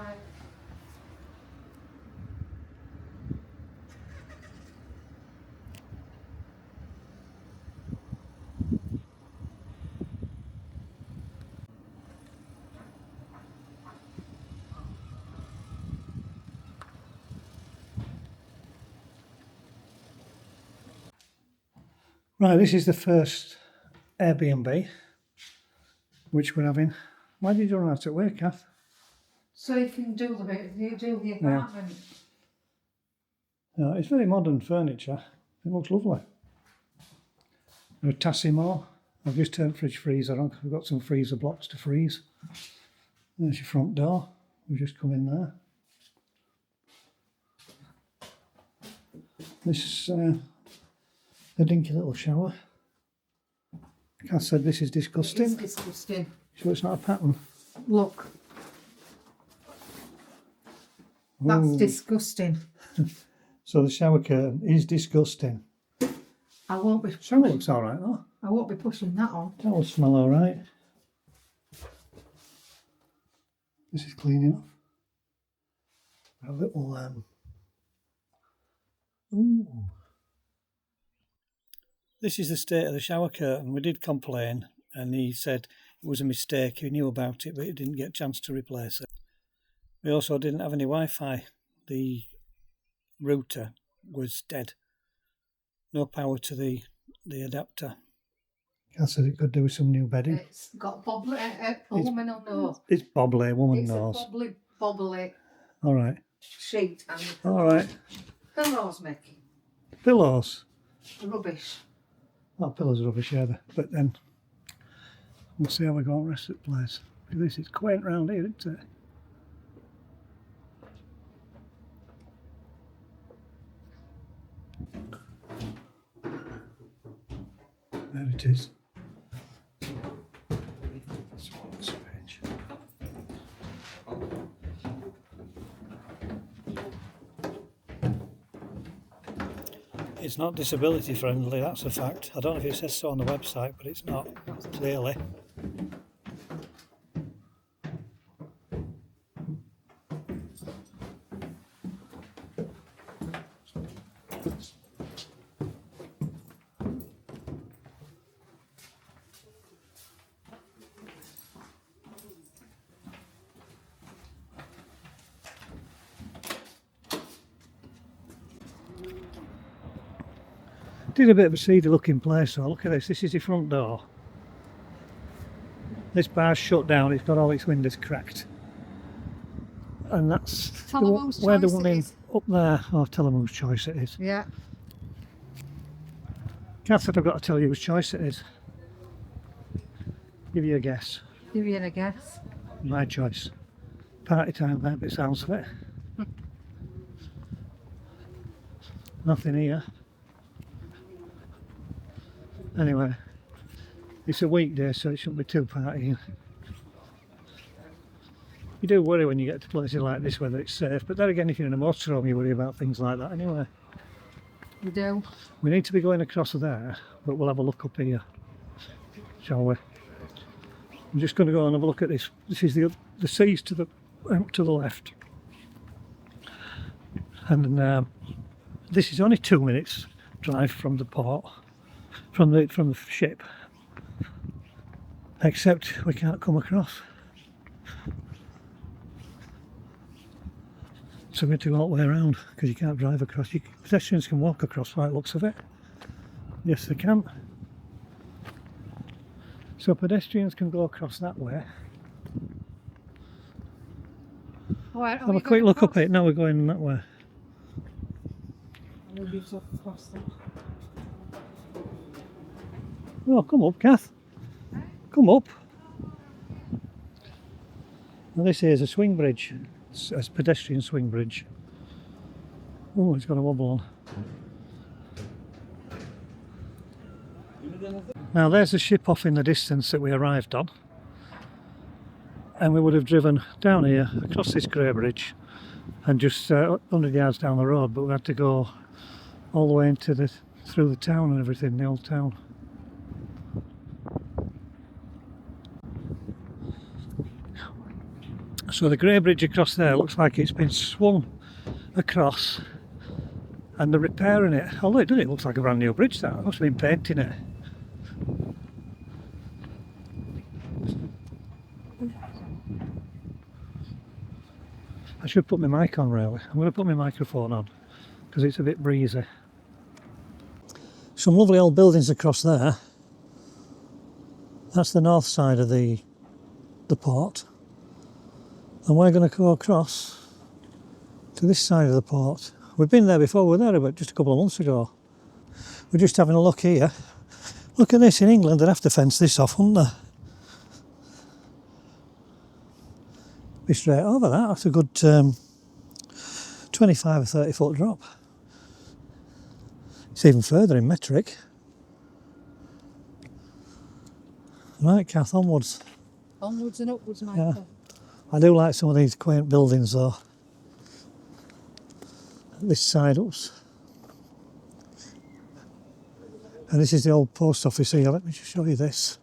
Bye. Right, this is the first Airbnb which we're having. Why did you run out at work, Cath? So you can do the apartment. Yeah, it's very modern furniture. It looks lovely. A Tassimo. I've just turned fridge freezer on. We've got some freezer blocks to freeze. There's your front door. We've just come in there. This is a dinky little shower. Cath said this is disgusting. It's disgusting. So it's not a pattern. Look. That's Ooh. disgusting. So the shower curtain is disgusting. I won't be. Shower looks alright though. I won't be pushing that on. That will smell alright. This is clean enough. A little ooh. This is the state of the shower curtain. We did complain and he said it was a mistake. He knew about it but he didn't get a chance to replace it. We also didn't have any Wi-Fi. The router was dead. No power to the adapter. Cath said it could do with some new bedding. It's got bobbly, aluminum nose. It's bobbly, woman knows. It's a bobbly Alright. sheet. Alright. Pillows, Mick. Pillows. Rubbish. Well, pillows are rubbish, yeah, but then we'll see how we go on the rest of the place. Look at this, it's quaint round here, isn't it? There it is. It's not disability friendly, that's a fact. I don't know if it says so on the website, but it's not, clearly. Did a bit of a seedy looking place, so look at this. This is the front door. This bar's shut down, it's got all its windows cracked. And that's where the one in up there. Oh, tell them whose choice it is. Yeah. Cath said I've got to tell you whose choice it is. Give you a guess. Give you a guess. My choice. Party time there, but it sounds of it. Nothing here. Anyway, it's a weekday, so it shouldn't be too partying. You do worry when you get to places like this whether it's safe, but then again, if you're in a motorhome, you worry about things like that anyway. You do. We need to be going across there, but we'll have a look up here, shall we? I'm just going to go and have a look at this. This is the seas to the left, and this is only 2 minutes drive from the port. From the ship, except we can't come across, so we have to go all the way around because you can't drive across. Pedestrians can walk across by the looks of it. Yes, they can. So pedestrians can go across that way. Right, have a quick look up it. Now we're going that way. Oh, come up, Cath. Come up. Now this here is a swing bridge. It's a pedestrian swing bridge. Oh, it's got a wobble on. Now there's a ship off in the distance that we arrived on. And we would have driven down here, across this grey bridge, and just 100 yards down the road, but we had to go all the way into through the town and everything, the old town. So the grey bridge across there looks like it's been swung across and they're repairing it. Although it doesn't, it looks like a brand new bridge that. Must have been painting it. I should put my mic on really. I'm going to put my microphone on because it's a bit breezy. Some lovely old buildings across there. That's the north side of the port. And we're going to go across to this side of the port. We've been there before, we were there about just a couple of months ago. We're just having a look here. Look at this, in England they'd have to fence this off, wouldn't they? Be straight over that, that's a good 25 or 30 foot drop. It's even further in metric. Right, Cath, onwards. Onwards and upwards, Michael. Yeah. I do like some of these quaint buildings though. This side ups. And this is the old post office here. Let me just show you this.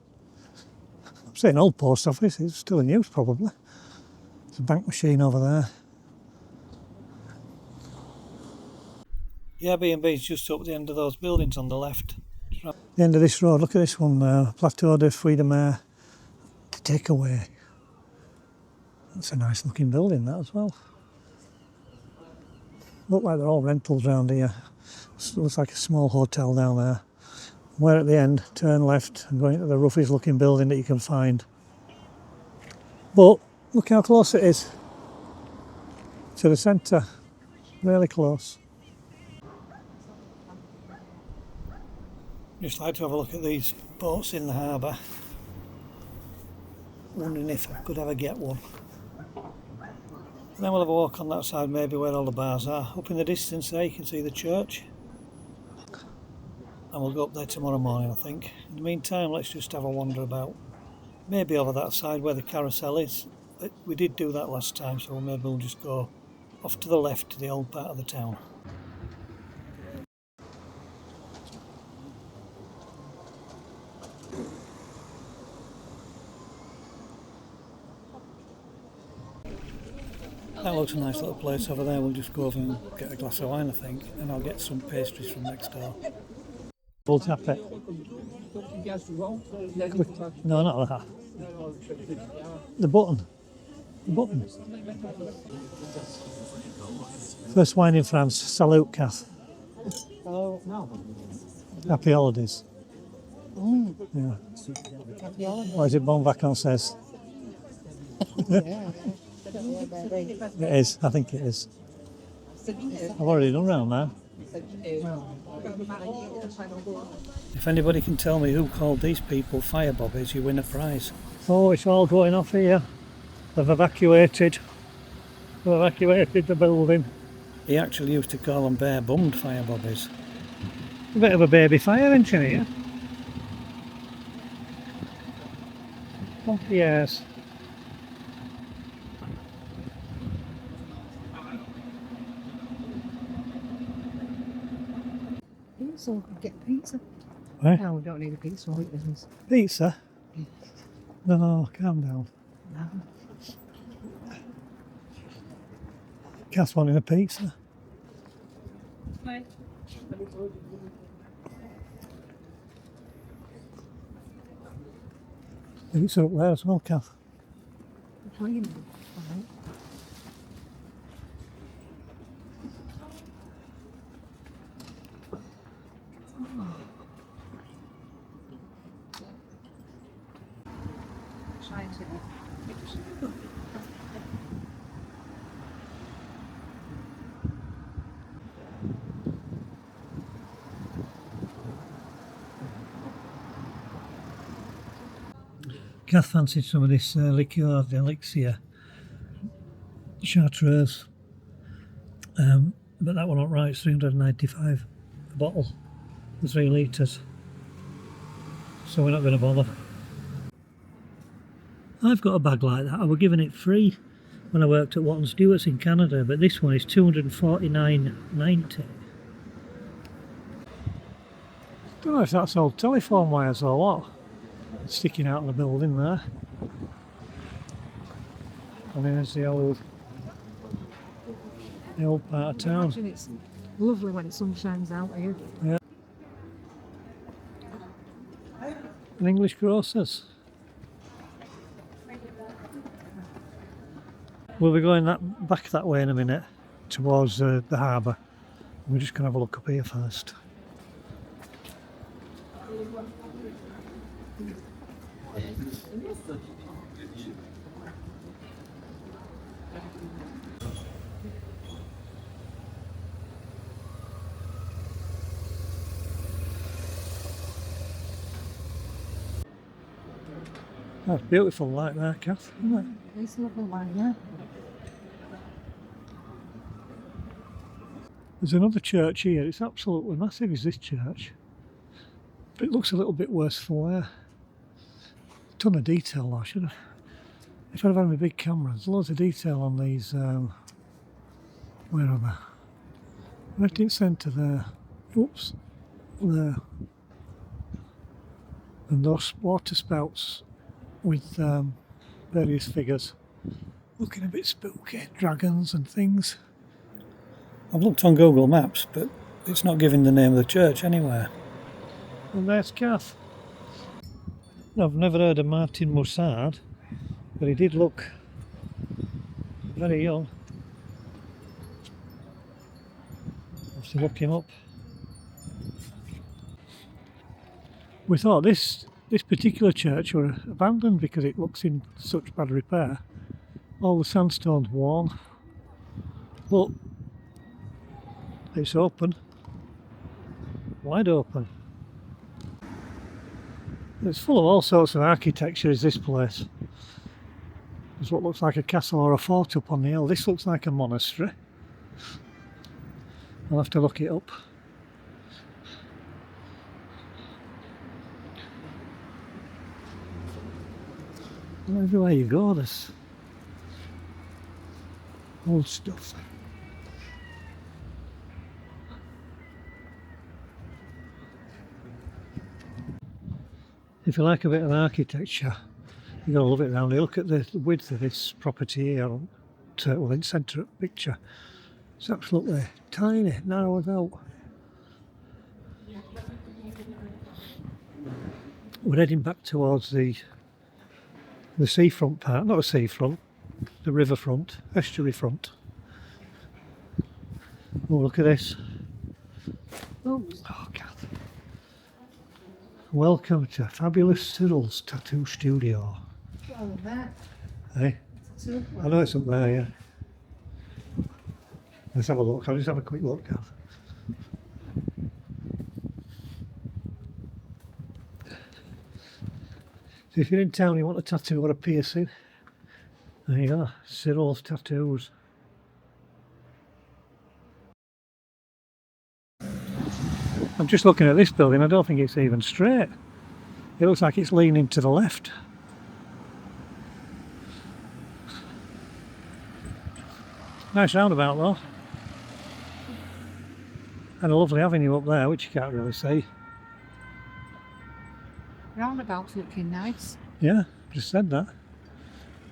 I'm saying old post office, it's still in use probably. There's a bank machine over there. The Airbnb is just up the end of those buildings on the left. The end of this road, look at this one there. Plateau de Fruits de Mer takeaway. That's a nice looking building that as well. Look like they're all rentals around here. Looks like a small hotel down there. We're at the end, turn left and go into the roughest looking building that you can find. But look how close it is to the centre. Really close. Just like to have a look at these boats in the harbour. Wondering if I could ever get one. And then we'll have a walk on that side, maybe where all the bars are. Up in the distance there you can see the church. And we'll go up there tomorrow morning, I think. In the meantime, let's just have a wander about. Maybe over that side where the carousel is. We did do that last time, so maybe we'll just go off to the left to the old part of the town. That looks a nice little place over there. We'll just go over and get a glass of wine, I think, and I'll get some pastries from next door. We'll tap it. No, not that. The button. The button. First wine in France. Salute, Cath. Happy holidays. Yeah. Or is it Bon Vacances? It is, I think it is. I've already done round there. If anybody can tell me who called these people firebobbies, you win a prize. Oh, it's all going off here. They've evacuated the building. He actually used to call them bare-bummed firebobbies. A bit of a baby fire engine here. Oh, yes. So get pizza. Where? No, we don't need a pizza. What is this? Pizza? No, calm down. No. Cath's wanting a pizza. Right. Pizza up there as well, Cath. Right. Cath fancied some of this liqueur d'elixir chartreuse, but that one not right. It's 395 a bottle for 3 litres, so we're not going to bother. I've got a bag like that. I was given it free when I worked at Watton Stewart's in Canada, but this one is $249.90. Don't know if that's old telephone wires or what, sticking out of the building there. And there's the old part of town. Imagine it's lovely when the sun shines out here. Yeah. An English grocers. We'll be going back that way in a minute towards the harbour. We're just going to have a look up here first. That's beautiful like that, Cath, isn't it? It's a lovely one, yeah. There's another church here. It's absolutely massive, is this church. But it looks a little bit worse for wear. A ton of detail though, should have. If I'd have had my big camera, there's loads of detail on these, where are they? Right in centre there. Oops. There. And those water spouts with various figures. Looking a bit spooky. Dragons and things. I've looked on Google Maps, but it's not giving the name of the church anywhere. And there's Cath. I've never heard of Martin Moussard, but he did look very young. I'll have to look him up. We thought this particular church were abandoned because it looks in such bad repair. All the sandstone's worn, but it's open, wide open. It's full of all sorts of architecture, is this place. There's what looks like a castle or a fort up on the hill. This looks like a monastery. I'll have to look it up. And everywhere you go, there's old stuff. If you like a bit of architecture, you're going to love it around here. Look at the width of this property here, well, in centre of the picture. It's absolutely tiny, narrow as out. We're heading back towards the seafront part, not the seafront, the riverfront, estuary front. Oh, look at this. Oh, Cath. Welcome to Fabulous Cyril's Tattoo Studio. Oh, there. Hey? I know it's up there, yeah. Let's have a look. I'll just have a quick look, Cath. So if you're in town and you want a tattoo or a piercing, there you go, Cyril's Tattoos. I'm just looking at this building, I don't think it's even straight. It looks like it's leaning to the left. Nice roundabout though. And a lovely avenue up there, which you can't really see. Roundabout's looking nice. Yeah, just said that.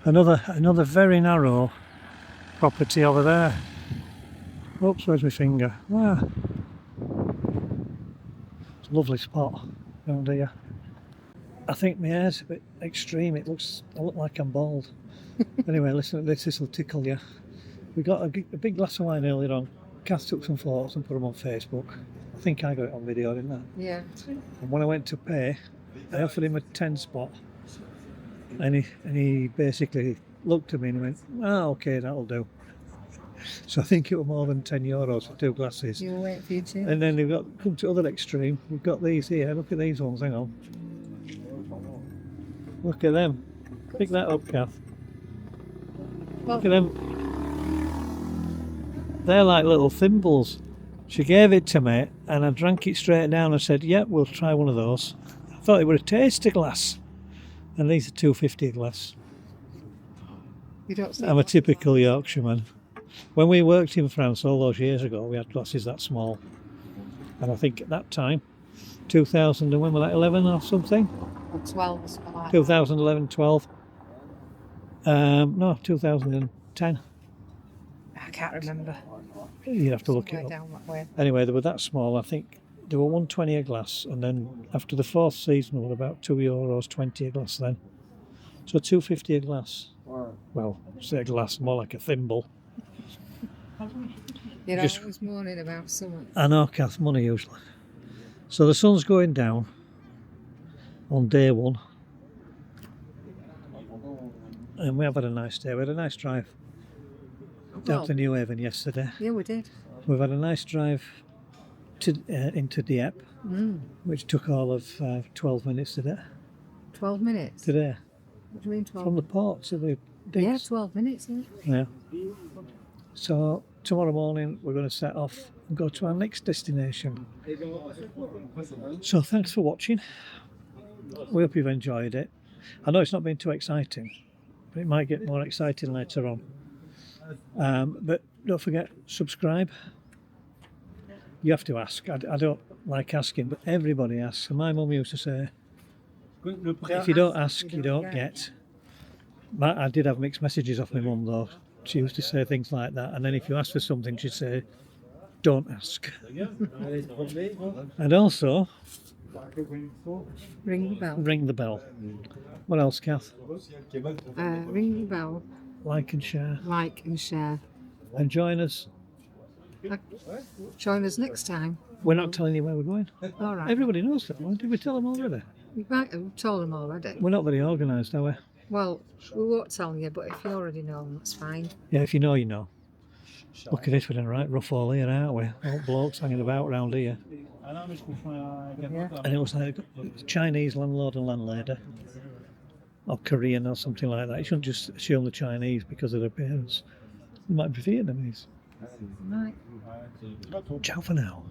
Another very narrow property over there. Oops, where's my finger? Ah. It's a lovely spot down here. I think my hair's a bit extreme. I look like I'm bald. Anyway, listen to this will tickle you. We got a big glass of wine earlier on. Cath took some photos and put them on Facebook. I think I got it on video, didn't I? Yeah. And when I went to pay, I offered him a 10 spot. And he basically looked at me and went, okay, that'll do. So I think it was more than €10 for two glasses. You'll wait for you too. And then we've got, come to other extreme, we've got these here. Look at these ones, hang on. Look at them. Pick that up, Cath. Well, Look at them. They're like little thimbles. She gave it to me and I drank it straight down and said, yep, we'll try one of those. I thought it were a taster glass. And these are $2.50 a glass. you don't see I'm a typical Yorkshireman. When we worked in France all those years ago, we had glasses that small. And I think at that time, 2000, and when was that, 11 or something? or 12 or something like that. 2011, 12. No, 2010. I can't remember. You'd have to look it Somewhere up. down that way. Anyway, they were that small. I think they were 120 a glass, and then after the fourth season, they were about €2.20 a glass then. So 250 a glass. Well, say a glass, more like a thimble. You're Just- always moaning about something. I know, Cath, money usually. So the sun's going down on day one. And we have had a nice day. We had a nice drive down Well, to New Haven yesterday. yeah, we did. We've had a nice drive to into Dieppe, which took all of 12 minutes today. 12 minutes. Today, What do you mean 12? from the port to the Yeah, digs. 12 minutes. Yeah. Yeah. So tomorrow morning we're going to set off and go to our next destination. So thanks for watching. We hope you've enjoyed it. I know it's not been too exciting, but it might get more exciting later on. But don't forget, subscribe. You have to ask. I don't like asking, but everybody asks. And my mum used to say, if you don't ask, you don't get. I did have mixed messages off my mum though. She used to say things like that. And then if you ask for something, she'd say, don't ask. And also, Ring the bell. ring the bell. What else, Cath? Ring the bell, Like and share. like and share. And join us. Join us next time. We're not telling you where we're going. All right. Everybody knows that. Did we tell them already? You might have told them already. We're not very organised, are we? Well, we won't tell you, but if you already know, that's fine. Yeah, if you know, you know. Look at this, we're in a right rough hole here, aren't we? All blokes hanging about around here. Yeah. And it was like Chinese landlord and landlady. Or Korean or something like that. You shouldn't just assume the Chinese because of their appearance. They might be Vietnamese. Right. Ciao for now.